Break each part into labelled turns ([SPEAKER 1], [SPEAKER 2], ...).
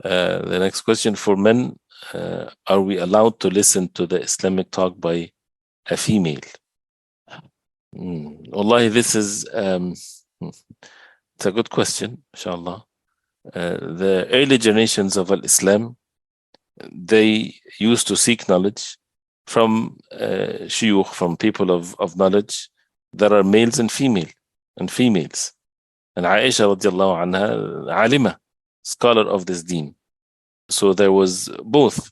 [SPEAKER 1] The next question for men, are we allowed to listen to the Islamic talk by a female? Wallahi, this is it's a good question, inshallah. The early generations of Islam, they used to seek knowledge from shuyukh, from people of knowledge. There are males and females. And Aisha radiallahu anha, alima, scholar of this deen. So there was both.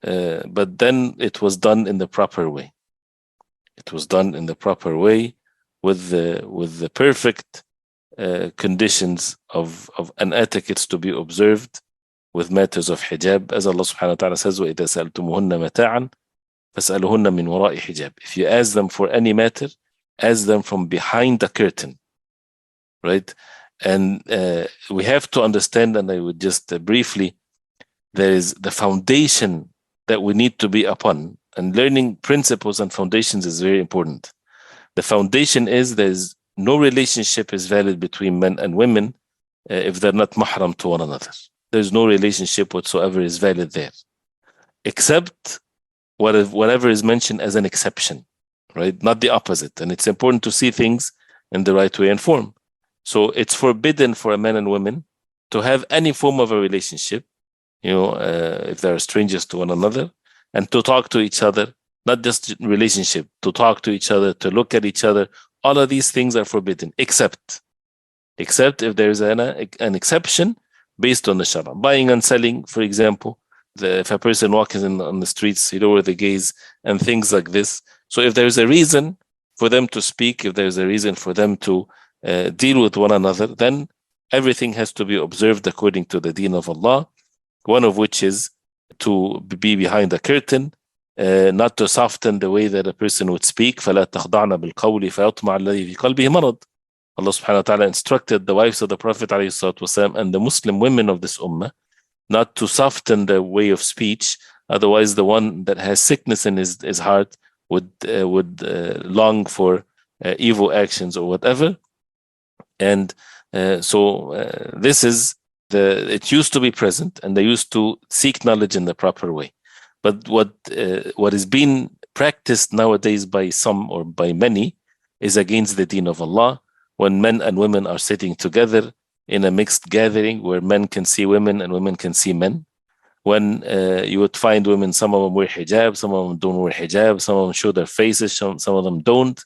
[SPEAKER 1] But then it was done in the proper way. It was done in the proper way with the perfect conditions of an etiquette to be observed with matters of hijab. As Allah subhanahu wa ta'ala says, وَإِذَا سَأَلْتُمُهُنَّ مَتَاعًا فَاسْأَلُهُنَّ مِنْ وَرَاءِ حِجَابٍ. If you ask them for any matter, ask them from behind the curtain. Right? And we have to understand, and I would just briefly, there is the foundation that we need to be upon, and learning principles and foundations is very important. The foundation is there's no relationship is valid between men and women if they're not mahram to one another. There's no relationship whatsoever is valid there, except whatever is mentioned as an exception, right? Not the opposite. And it's important to see things in the right way and form. So it's forbidden for a man and women to have any form of a relationship, if they are strangers to one another, and to talk to each other, not just relationship, to talk to each other, to look at each other. All of these things are forbidden, except if there is an exception based on the Sharia. Buying and selling, for example, if a person walking on the streets, he lower the gaze and things like this. So if there's a reason for them to speak, if there's a reason for them to deal with one another, then everything has to be observed according to the deen of Allah, one of which is to be behind the curtain, not to soften the way that a person would speak. فَلَا تَخْضَعْنَ بِالْقَوْلِ فَيَطْمَعَ الَّذِي فِي قَلْبِهِ مَرَضٌ. Allah subhanahu wa ta'ala instructed the wives of the Prophet ﷺ and the Muslim women of this ummah not to soften the way of speech. Otherwise, the one that has sickness in his heart would long for evil actions or whatever. And so this is it used to be present, and they used to seek knowledge in the proper way. But what is being practiced nowadays by some or by many is against the deen of Allah. When men and women are sitting together in a mixed gathering where men can see women and women can see men, when you would find women, some of them wear hijab, some of them don't wear hijab, some of them show their faces, some of them don't,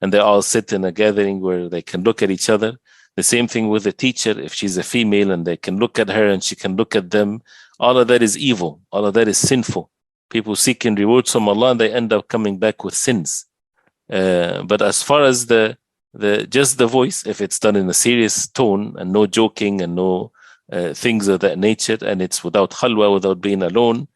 [SPEAKER 1] and they all sit in a gathering where they can look at each other. The same thing with the teacher, if she's a female and they can look at her and she can look at them. All of that is evil. All of that is sinful. People seeking rewards from Allah and they end up coming back with sins. But as far as just the voice, if it's done in a serious tone and no joking and no things of that nature, and it's without khalwa, without being alone,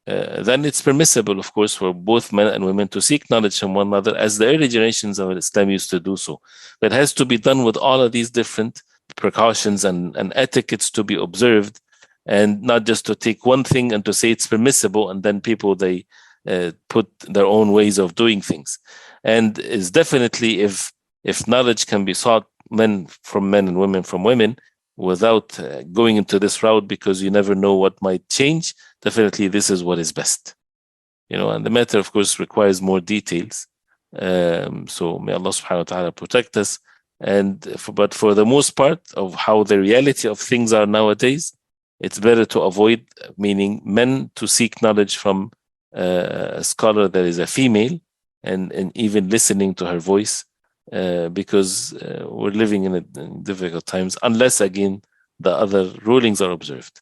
[SPEAKER 1] then it's permissible, of course, for both men and women to seek knowledge from one another, as the early generations of Islam used to do so. But it has to be done with all of these different precautions and etiquettes to be observed, and not just to take one thing and to say it's permissible, and then people, they put their own ways of doing things. And it's definitely, if knowledge can be sought, men from men and women from women, without going into this route, because you never know what might change, definitely this is what is best. And the matter, of course, requires more details. So may Allah subhanahu wa ta'ala protect us. But for the most part of how the reality of things are nowadays, it's better to avoid, meaning men to seek knowledge from a scholar that is a female, and even listening to her voice, because we're living in difficult times, unless again the other rulings are observed.